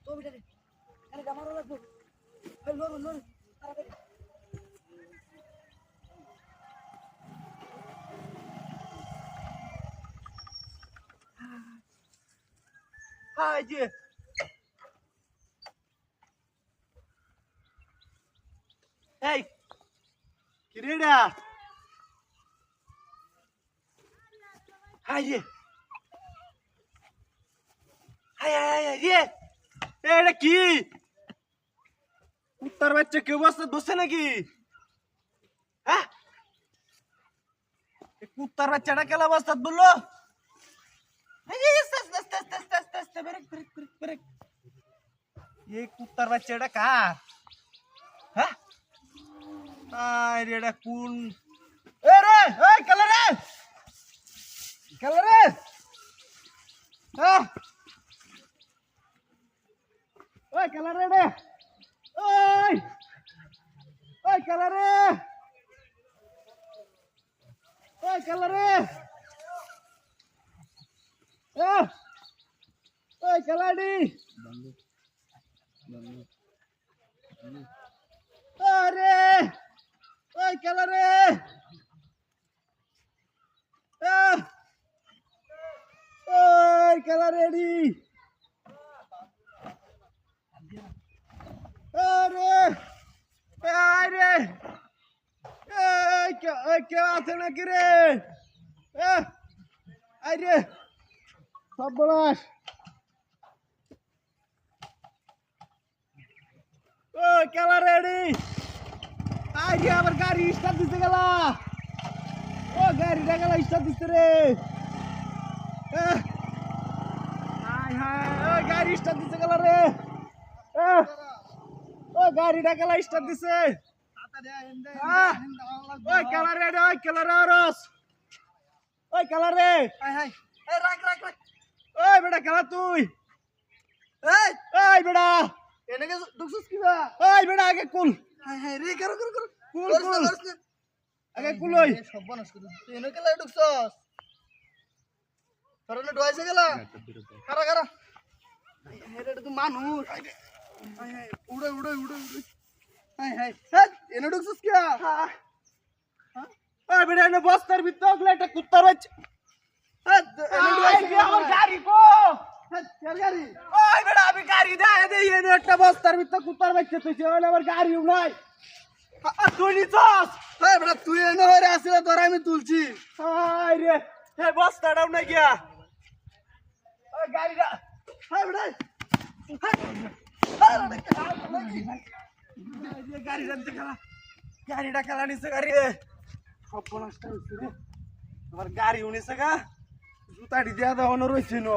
ছবিটারে আরে গামারো লাগবো এই লড় লড় তাড়াতাড়ি হাই যে এই কিরেডা হাই যে হাই হাই হাই রে এটা কি কুত্তার বাচ্চা কেউ বসতে বসে নাকি হ্যাঁ কুত্তার বাচ্চাটা কেলা বস্তাত বললো ये कुत्तार बच्चा का हाँ अरे कौन अरे कलर है हाँ ओए कलर है ओए ओए कलर ओए कलाड़ी अरे ओए कलर ओए कलर रेडी अरे अरे क्या आते ना किरे अरे सब बलाश ओ केला रेडी आगे आवर गाड़ी स्टार्ट दिसे गेला ओ गाड़ी डागला स्टार्ट दिसे रे हाय हाय ओ गाड़ी स्टार्ट दिसे गेला रे ओ गाड़ी डागला स्टार्ट दिसे ओ केला रेडी ओ केला रस ओ केला रे हाय हाय ए राख राख राख ओए बेटा केला तुई ए ओए बेटा এনেকে দুঃখস কিবা ওই বেটা আগে কুল হাই হাই রে করো করো করো কুল কুল আগে কুল ওই সব বনস করু তুই এনেকে লাই দুঃখস করলে ডয়াইছে গেলা কারা কারা হাই রে তুই মানুষ হাই হাই উড়ে উড়ে উড়ে উড়ে হাই হাই এনে দুঃখস কিয়া হ্যাঁ ওই বেটা এনে বস্তার ভিতর গলে একটা কুত্তার বাচ্চা এনে ডয়াইছে আমার গাড়ি কো গাড়ি ওই বেটা আমি গাড়ি দে এনে একটা বস্তার ভিতর কুত্তার বাচ্চা তুইছে ওই আমার গাড়িও নাই তুই নিছস এই বেটা তুই এনে হইরে আসিলা তোর আমি তুলছি হাই রে এই বস্তাটাও না গিয়া ওই গাড়িটা হাই বেটা গাড়িটা খেলা নিছে গাড়ি সব নষ্ট হইছে রে আমার গাড়ি উনিছে গা জুতাটি দিয়া দাও রইছে ন